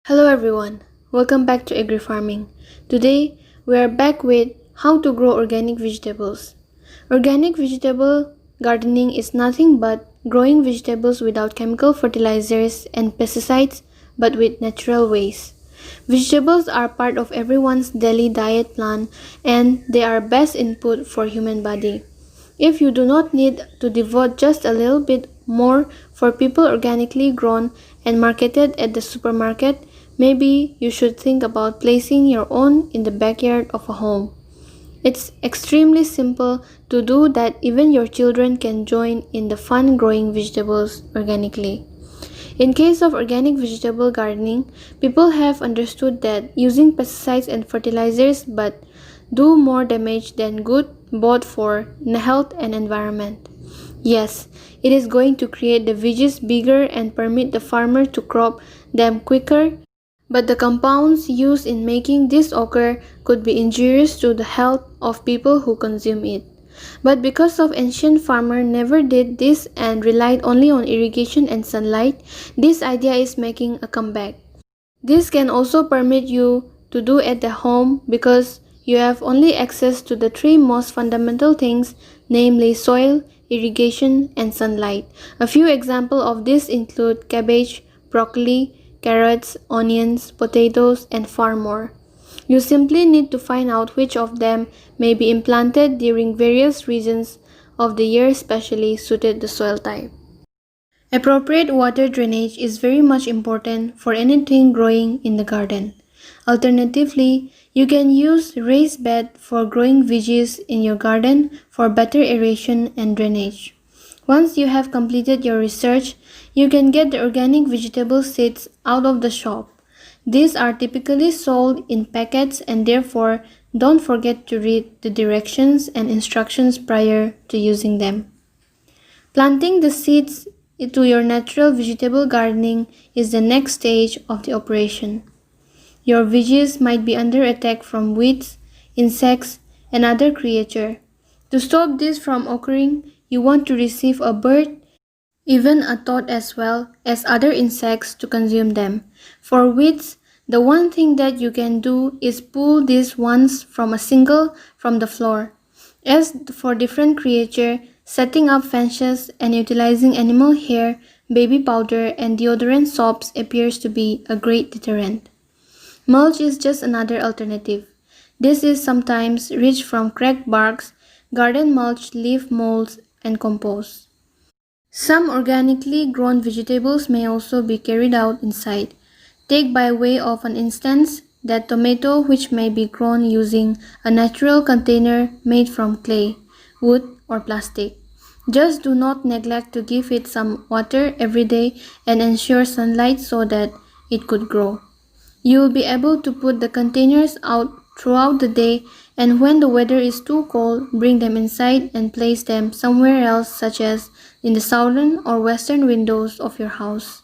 Hello everyone, welcome back to Agri Farming. Today we are back with how to grow organic vegetables. Organic vegetable gardening is nothing but growing vegetables without chemical fertilizers and pesticides but with natural ways. Vegetables are part of everyone's daily diet plan and they are best input for human body. If you do not need to devote just a little bit more for people organically grown and marketed at the supermarket, maybe you should think about placing your own in the backyard of a home. It's extremely simple to do that even your children can join in the fun growing vegetables organically. In case of organic vegetable gardening, people have understood that using pesticides and fertilizers but do more damage than good both for health and environment. Yes, it is going to create the veggies bigger and permit the farmer to crop them quicker, but the compounds used in making this occur could be injurious to the health of people who consume it. But because of ancient farmer never did this and relied only on irrigation and sunlight, this idea is making a comeback. This can also permit you to do at the home because you have only access to the three most fundamental things, namely soil, irrigation, and sunlight. A few examples of this include cabbage, broccoli, carrots, onions, potatoes, and far more. You simply need to find out which of them may be implanted during various regions of the year specially suited the soil type. Appropriate water drainage is very much important for anything growing in the garden. Alternatively, you can use raised bed for growing veggies in your garden for better aeration and drainage. Once you have completed your research, you can get the organic vegetable seeds out of the shop. These are typically sold in packets and therefore don't forget to read the directions and instructions prior to using them. Planting the seeds to your natural vegetable gardening is the next stage of the operation. Your veggies might be under attack from weeds, insects, and other creatures. To stop this from occurring, you want to receive a bird, even a toad as well as other insects to consume them. For weeds, the one thing that you can do is pull these ones from the floor. As for different creatures, setting up fences and utilizing animal hair, baby powder, and deodorant soaps appears to be a great deterrent. Mulch is just another alternative. This is sometimes reached from cracked barks, garden mulch, leaf molds, and compost. Some organically grown vegetables may also be carried out inside. Take by way of an instance that tomato which may be grown using a natural container made from clay, wood, or plastic. Just do not neglect to give it some water every day and ensure sunlight so that it could grow. You will be able to put the containers out throughout the day, and when the weather is too cold, bring them inside and place them somewhere else, such as in the southern or western windows of your house.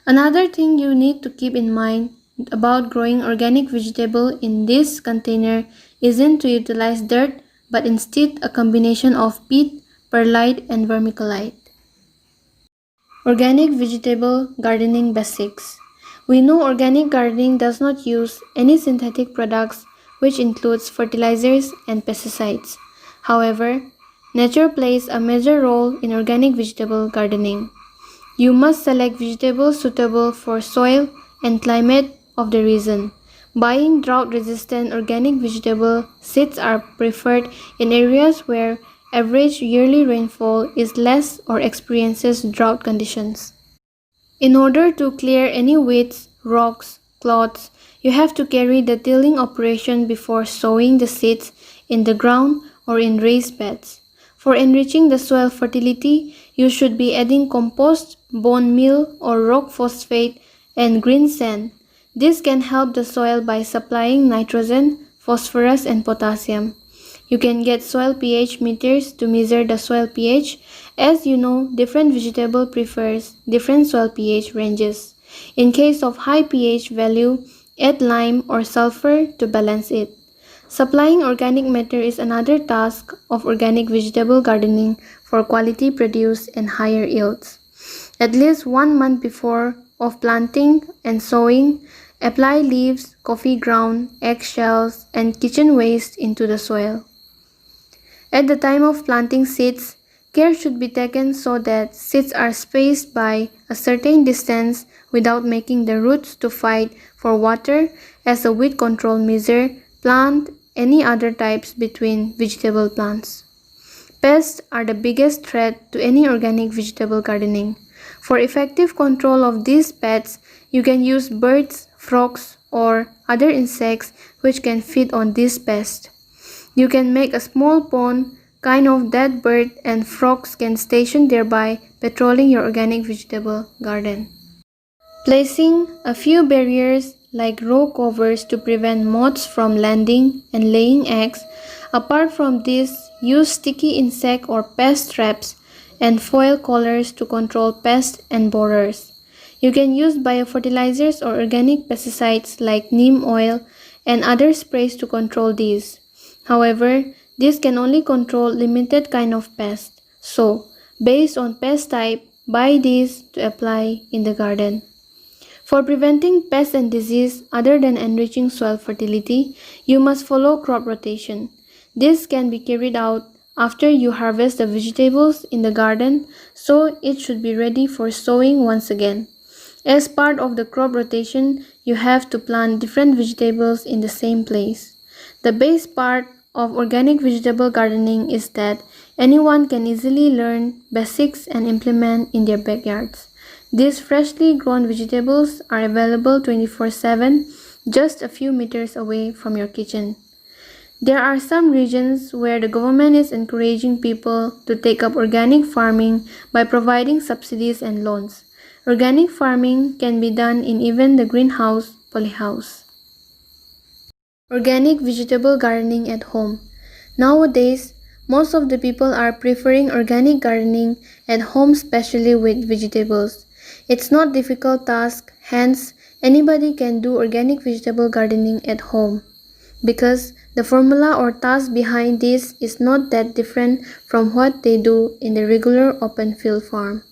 Another thing you need to keep in mind about growing organic vegetable in this container isn't to utilize dirt, but instead a combination of peat, perlite, and vermiculite. Organic vegetable gardening basics. We know organic gardening does not use any synthetic products, which includes fertilizers and pesticides. However, nature plays a major role in organic vegetable gardening. You must select vegetables suitable for soil and climate of the region. Buying drought-resistant organic vegetable seeds are preferred in areas where average yearly rainfall is less or experiences drought conditions. In order to clear any weeds, rocks, clods, you have to carry the tilling operation before sowing the seeds in the ground or in raised beds. For enriching the soil fertility, you should be adding compost, bone meal, or rock phosphate and green sand. This can help the soil by supplying nitrogen, phosphorus, and potassium. You can get soil pH meters to measure the soil pH. As you know, different vegetable prefers different soil pH ranges. In case of high pH value, add lime or sulfur to balance it. Supplying organic matter is another task of organic vegetable gardening for quality produce and higher yields. At least 1 month before of planting and sowing, apply leaves, coffee ground, eggshells, and kitchen waste into the soil. At the time of planting seeds, care should be taken so that seeds are spaced by a certain distance without making the roots to fight for water as a weed control measure. Plant any other types between vegetable plants. Pests are the biggest threat to any organic vegetable gardening. For effective control of these pests, you can use birds, frogs, or other insects which can feed on these pests. You can make a small pond kind of that bird and frogs can station thereby patrolling your organic vegetable garden. Placing a few barriers like row covers to prevent moths from landing and laying eggs. Apart from this, use sticky insect or pest traps and foil collars to control pests and borers. You can use biofertilizers or organic pesticides like neem oil and other sprays to control these. However, this can only control limited kind of pests. So, based on pest type, buy these to apply in the garden. For preventing pests and disease other than enriching soil fertility, you must follow crop rotation. This can be carried out after you harvest the vegetables in the garden, so it should be ready for sowing once again. As part of the crop rotation, you have to plant different vegetables in the same place. The best part of organic vegetable gardening is that anyone can easily learn basics and implement in their backyards. These freshly grown vegetables are available 24/7, just a few meters away from your kitchen. There are some regions where the government is encouraging people to take up organic farming by providing subsidies and loans. Organic farming can be done in even the greenhouse, polyhouse. Organic vegetable gardening at home. Nowadays, most of the people are preferring organic gardening at home, especially with vegetables. It's not difficult task, hence anybody can do organic vegetable gardening at home. Because the formula or task behind this is not that different from what they do in the regular open field farm.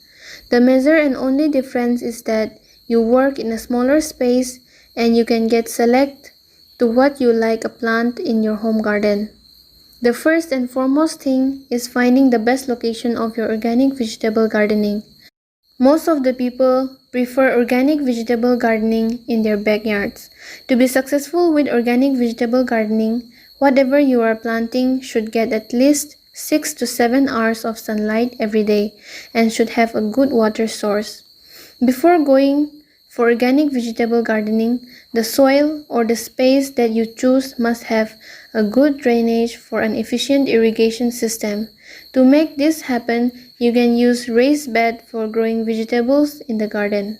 The major and only difference is that you work in a smaller space and you can get select to what you like a plant in your home garden. The first and foremost thing is finding the best location of your organic vegetable gardening. Most of the people prefer organic vegetable gardening in their backyards. To be successful with organic vegetable gardening, whatever you are planting should get at least 6 to 7 hours of sunlight every day and should have a good water source. Before going for organic vegetable gardening, the soil or the space that you choose must have a good drainage for an efficient irrigation system. To make this happen, you can use raised bed for growing vegetables in the garden.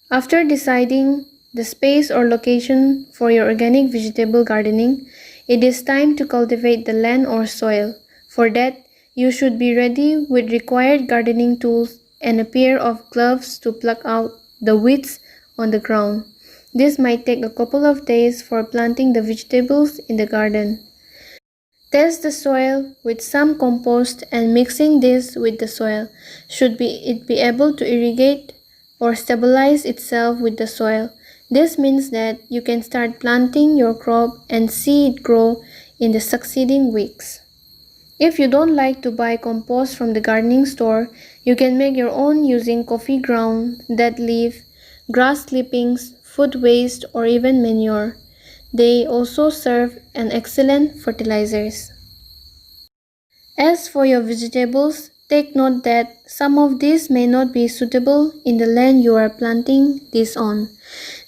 After deciding the space or location for your organic vegetable gardening, it is time to cultivate the land or soil. For that, you should be ready with required gardening tools and a pair of gloves to pluck out the weeds on the ground. This might take a couple of days for planting the vegetables in the garden. Test the soil with some compost and mixing this with the soil. Should it be able to irrigate or stabilize itself with the soil. This means that you can start planting your crop and see it grow in the succeeding weeks. If you don't like to buy compost from the gardening store, you can make your own using coffee ground, dead leaf, grass clippings, food waste, or even manure. They also serve an excellent fertilizers. As for your vegetables, take note that some of these may not be suitable in the land you are planting this on.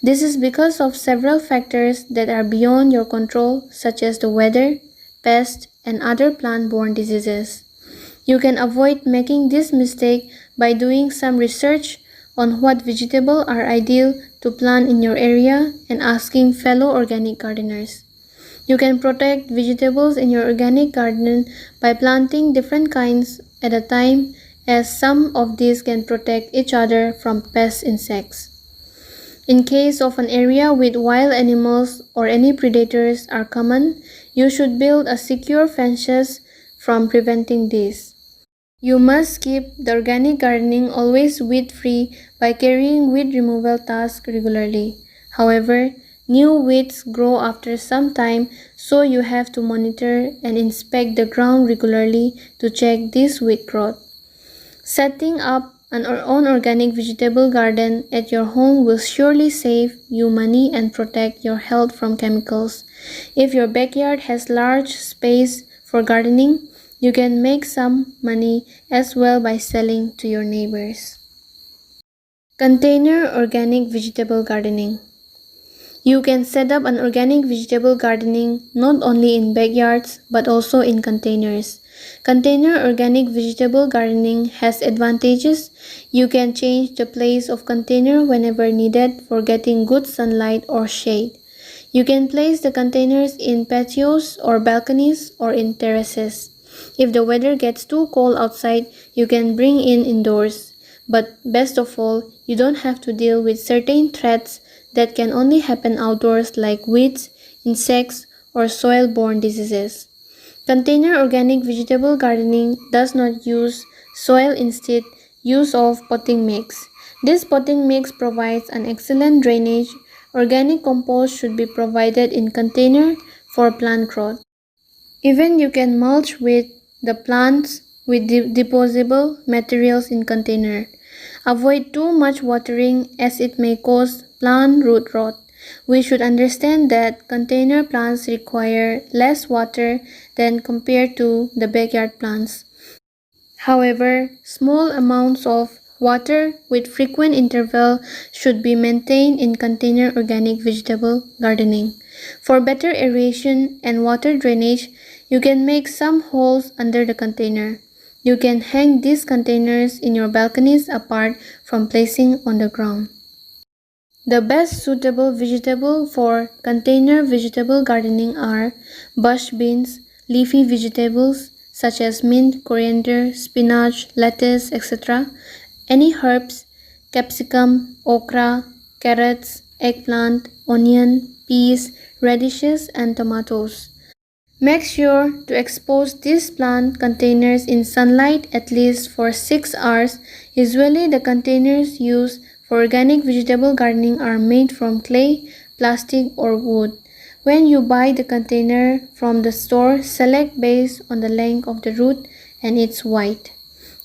This is because of several factors that are beyond your control, such as the weather, pests, and other plant-borne diseases. You can avoid making this mistake by doing some research on what vegetables are ideal to plant in your area and asking fellow organic gardeners. You can protect vegetables in your organic garden by planting different kinds at a time, as some of these can protect each other from pest insects. In case of an area with wild animals or any predators are common, you should build a secure fences from preventing this. You must keep the organic gardening always weed-free by carrying weed removal tasks regularly. However, new weeds grow after some time, so you have to monitor and inspect the ground regularly to check this weed growth. Setting up an own organic vegetable garden at your home will surely save you money and protect your health from chemicals. If your backyard has large space for gardening, you can make some money as well by selling to your neighbors. Container organic vegetable gardening. You can set up an organic vegetable gardening not only in backyards but also in containers. Container organic vegetable gardening has advantages. You can change the place of container whenever needed for getting good sunlight or shade. You can place the containers in patios or balconies or in terraces. If the weather gets too cold outside, you can bring in indoors. But best of all, you don't have to deal with certain threats that can only happen outdoors like weeds, insects, or soil-borne diseases. Container organic vegetable gardening does not use soil, instead use of potting mix. This potting mix provides an excellent drainage. Organic compost should be provided in container for plant growth. Even you can mulch with the plants with disposable materials in container. Avoid too much watering as it may cause plant root rot. We should understand that container plants require less water than compared to the backyard plants. However, small amounts of water with frequent interval should be maintained in container organic vegetable gardening. For better aeration and water drainage, you can make some holes under the container. You can hang these containers in your balconies apart from placing on the ground. The best suitable vegetable for container vegetable gardening are bush beans, leafy vegetables such as mint, coriander, spinach, lettuce, etc., any herbs, capsicum, okra, carrots, eggplant, onion, peas, radishes, and tomatoes. Make sure to expose these plant containers in sunlight at least for 6 hours. Usually the containers used for organic vegetable gardening are made from clay, plastic, or wood. When you buy the container from the store, select based on the length of the root and its height.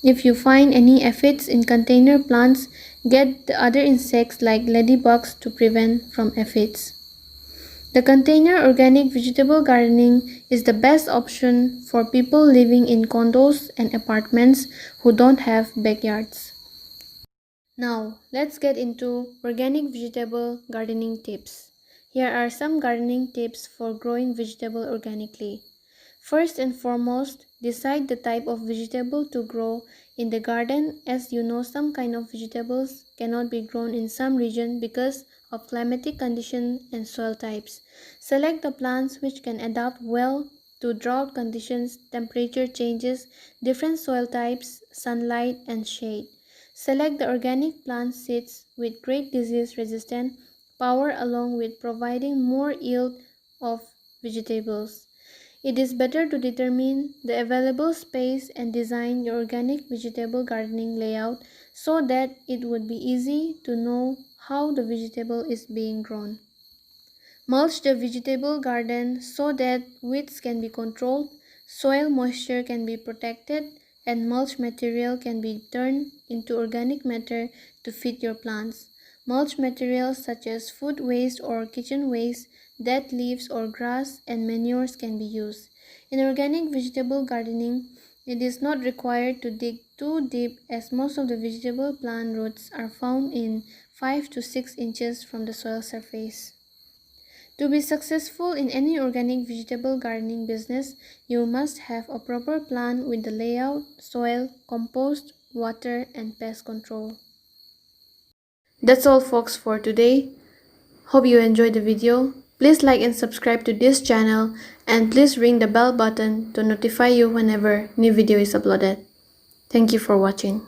If you find any aphids in container plants, get the other insects like ladybugs to prevent from aphids. The container organic vegetable gardening is the best option for people living in condos and apartments who don't have backyards. Now, let's get into organic vegetable gardening tips. Here are some gardening tips for growing vegetable organically. First and foremost, decide the type of vegetable to grow in the garden. As you know, some kind of vegetables cannot be grown in some region because of climatic conditions and soil types. Select the plants which can adapt well to drought conditions, temperature changes, different soil types, sunlight, and shade. Select the organic plant seeds with great disease resistant power along with providing more yield of vegetables. It is better to determine the available space and design your organic vegetable gardening layout so that it would be easy to know how the vegetable is being grown. Mulch the vegetable garden so that weeds can be controlled, soil moisture can be protected, and mulch material can be turned into organic matter to feed your plants. Mulch materials such as food waste or kitchen waste, dead leaves or grass, and manures can be used. In organic vegetable gardening, it is not required to dig too deep as most of the vegetable plant roots are found in 5 to 6 inches from the soil surface. To be successful in any organic vegetable gardening business, you must have a proper plan with the layout, soil, compost, water, and pest control. That's all folks for today. Hope you enjoyed the video. Please like and subscribe to this channel and please ring the bell button to notify you whenever new video is uploaded. Thank you for watching.